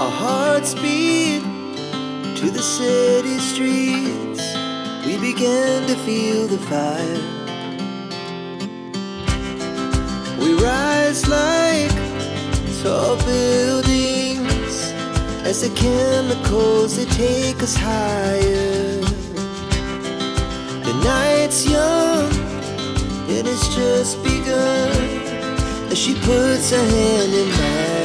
Our hearts beat to the city streets. We began to feel the fire. We rise like tall buildings as the chemicals, they take us higher. The night's young, it has just begun as she puts her hand in mine.